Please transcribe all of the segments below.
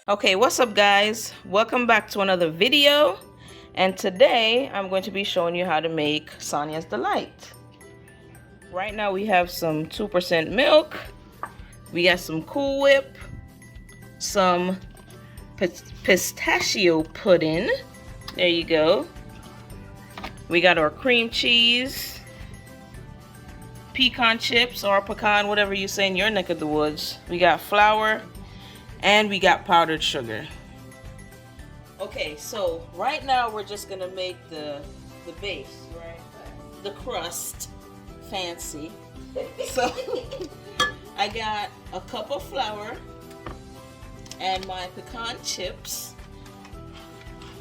Okay, what's up guys? Welcome back to another video. And today I'm going to be showing you how to make Sonia's Delight. Right now we have some 2% milk. We got some Cool Whip, some pistachio pudding. There you go. We got our cream cheese, pecan chips or pecan, whatever you say in your neck of the woods. We got flour and we got powdered sugar. Okay, so right now we're just gonna make the base, right? The crust, fancy. So I got a cup of flour and my pecan chips.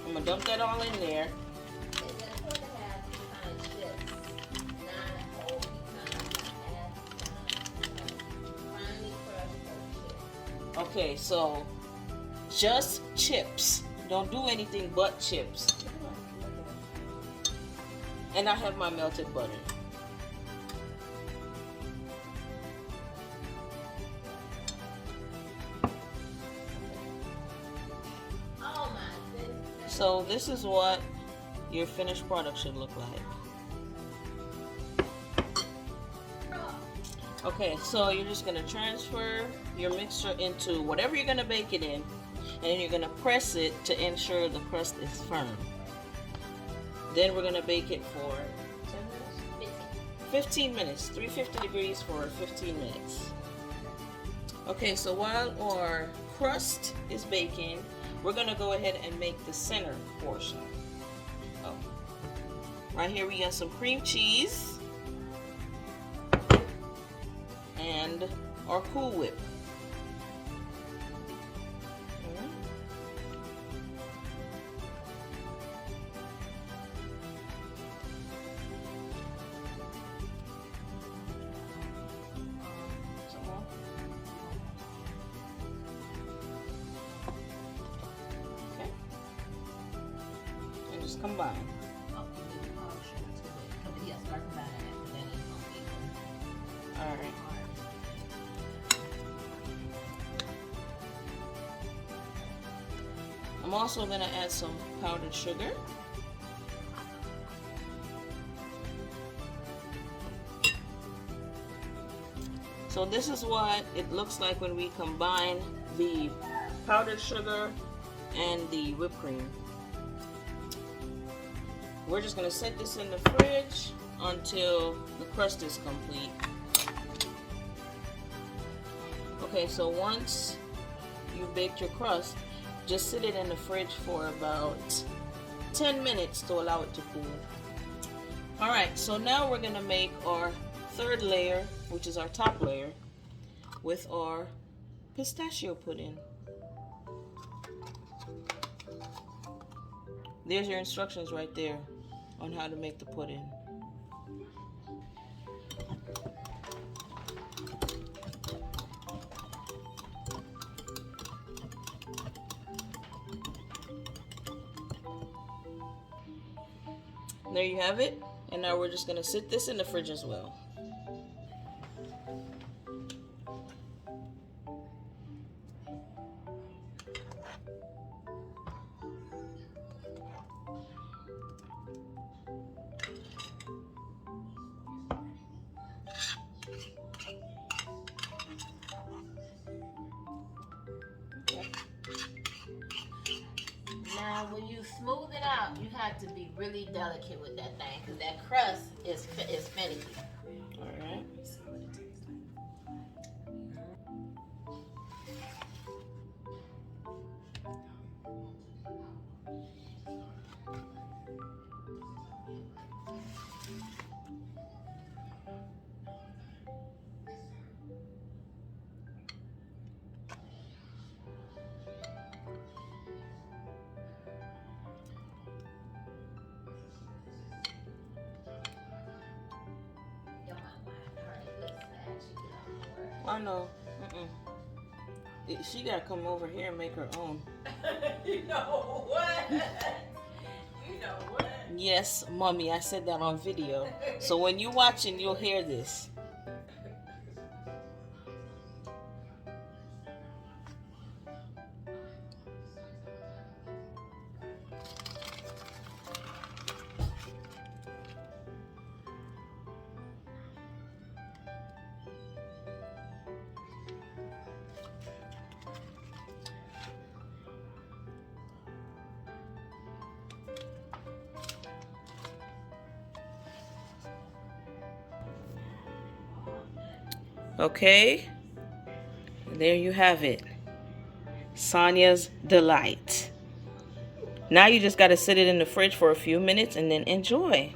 I'm gonna dump that all in there. Okay, so just chips. Don't do anything but chips. And I have my melted butter. Oh my goodness. So this is what your finished product should look like. Okay, so you're just gonna transfer your mixture into whatever you're gonna bake it in, and then you're gonna press it to ensure the crust is firm. Then we're gonna bake it for 15 minutes, 350 degrees for 15 minutes. Okay, so while our crust is baking, we're gonna go ahead and make the center portion. Oh. Right here we got some cream cheese and our Cool Whip. Okay. And just combine. All right. I'm also going to add some powdered sugar. So this is what it looks like when we combine the powdered sugar and the whipped cream. We're just going to set this in the fridge until the crust is complete. Okay, so once you've baked your crust, just sit it in the fridge for about 10 minutes to allow it to cool. Alright, so now we're going to make our third layer, which is our top layer, with our pistachio pudding. There's your instructions right there on how to make the pudding. There you have it. And now we're just going to sit this in the fridge as well. Now, when you smooth it out, you have to be really delicate with that thing, because that crust is finicky. All right. I know. She gotta come over here and make her own. You know what? You know what? Yes, mommy, I said that on video. So when you're watching, you'll hear this. Okay, there you have it. Sonia's Delight. Now you just got to sit it in the fridge for a few minutes and then enjoy.